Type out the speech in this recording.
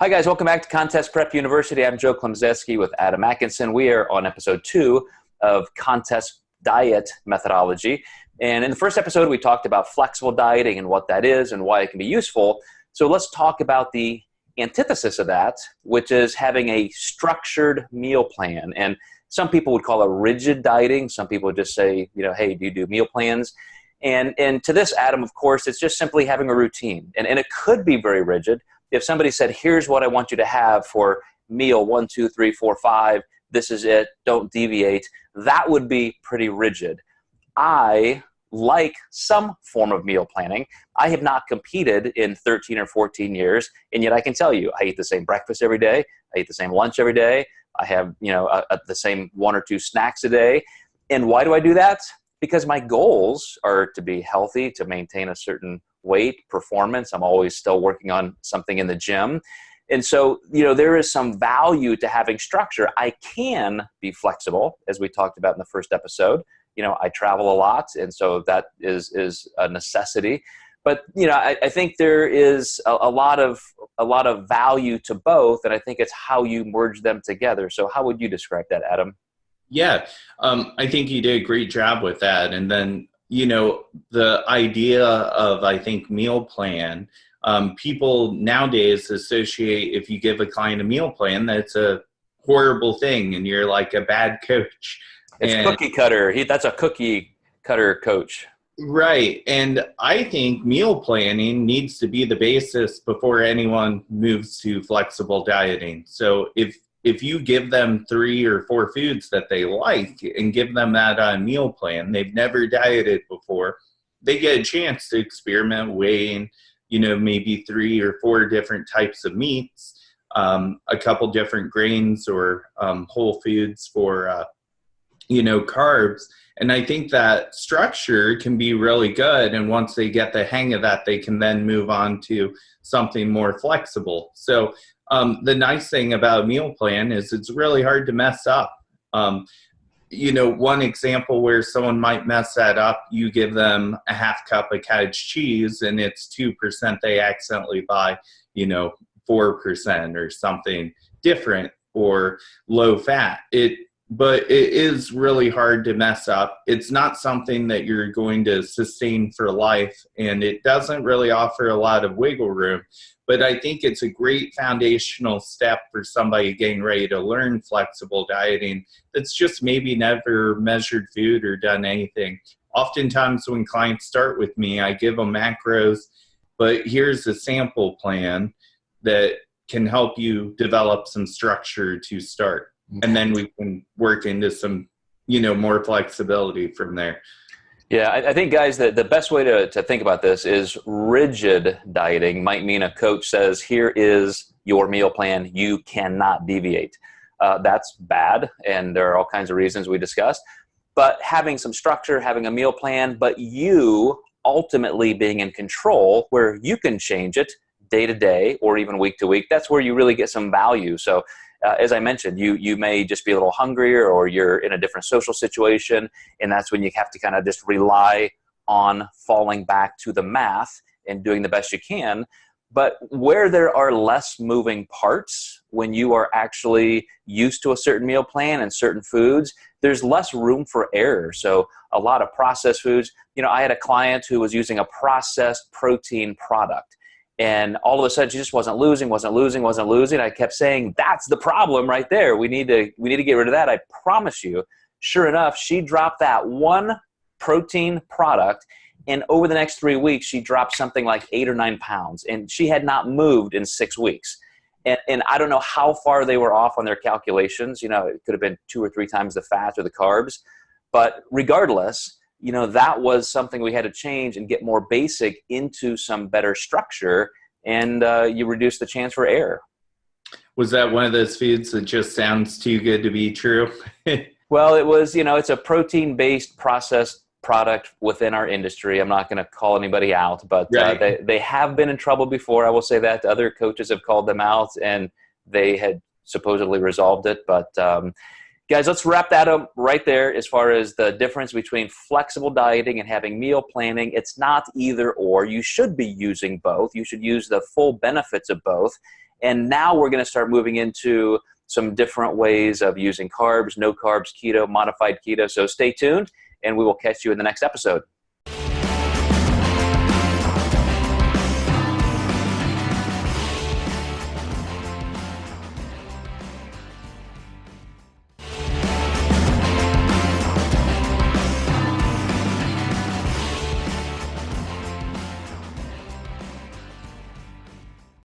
Hi guys, welcome back to Contest Prep University. I'm Joe Klemczewski with Adam Atkinson. We are on episode 2 of Contest Diet Methodology. And in the first episode, we talked about flexible dieting and what that is and why it can be useful. So let's talk about the antithesis of that, which is having a structured meal plan. And some people would call it rigid dieting. Some people would just say, hey, do you do meal plans? And to this, Adam, of course, it's just simply having a routine. And it could be very rigid. If somebody said, here's what I want you to have for meal 1, 2, 3, 4, 5, this is it, don't deviate, that would be pretty rigid. I like some form of meal planning. I have not competed in 13 or 14 years, and yet I can tell you, I eat the same breakfast every day, I eat the same lunch every day, I have the same 1 or 2 snacks a day. And why do I do that? Because my goals are to be healthy, to maintain a certain weight, performance. I'm always still working on something in the gym. And so, there is some value to having structure. I can be flexible, as we talked about in the first episode. I travel a lot, and so that is a necessity. But, I think there is a lot of value to both, and I think it's how you merge them together. So how would you describe that, Adam? Yeah, I think you did a great job with that. And then, the idea of, I think, meal plan, people nowadays associate, if you give a client a meal plan, that's a horrible thing and you're like a bad coach. It's cookie cutter. That's a cookie cutter coach. Right. And I think meal planning needs to be the basis before anyone moves to flexible dieting. So if you give them 3 or 4 foods that they like and give them that on a meal plan, they've never dieted before, they get a chance to experiment weighing, maybe 3 or 4 different types of meats, a couple different grains or whole foods for, carbs. And I think that structure can be really good. And once they get the hang of that, they can then move on to something more flexible. So the nice thing about a meal plan is it's really hard to mess up. One example where someone might mess that up, you give them a half cup of cottage cheese and it's 2%, they accidentally buy, 4% or something different or low fat. But it is really hard to mess up. It's not something that you're going to sustain for life, and it doesn't really offer a lot of wiggle room. But I think it's a great foundational step for somebody getting ready to learn flexible dieting that's just maybe never measured food or done anything. Oftentimes when clients start with me, I give them macros, but here's a sample plan that can help you develop some structure to start. And then we can work into some, more flexibility from there. Yeah, I think, guys, that the best way to think about this is rigid dieting might mean a coach says, here is your meal plan. You cannot deviate. That's bad, and there are all kinds of reasons we discussed. But having some structure, having a meal plan, but you ultimately being in control where you can change it day to day or even week to week, that's where you really get some value. So as I mentioned, you may just be a little hungrier or you're in a different social situation, and that's when you have to kind of just rely on falling back to the math and doing the best you can. But where there are less moving parts, when you are actually used to a certain meal plan and certain foods, there's less room for error. So a lot of processed foods, I had a client who was using a processed protein product. And all of a sudden, she just wasn't losing. I kept saying, that's the problem right there. We need to get rid of that. I promise you. Sure enough, she dropped that one protein product, and over the next 3 weeks, she dropped something like 8 or 9 pounds, and she had not moved in 6 weeks. And I don't know how far they were off on their calculations. It could have been 2 or 3 times the fat or the carbs. But regardless, that was something we had to change and get more basic into some better structure, and you reduce the chance for error. Was that one of those foods that just sounds too good to be true? Well, it was, it's a protein-based processed product within our industry. I'm not going to call anybody out, but right. They have been in trouble before. I will say that. Other coaches have called them out, and they had supposedly resolved it. But guys, let's wrap that up right there as far as the difference between flexible dieting and having meal planning. It's not either or. You should be using both. You should use the full benefits of both. And now we're going to start moving into some different ways of using carbs, no carbs, keto, modified keto. So stay tuned, and we will catch you in the next episode.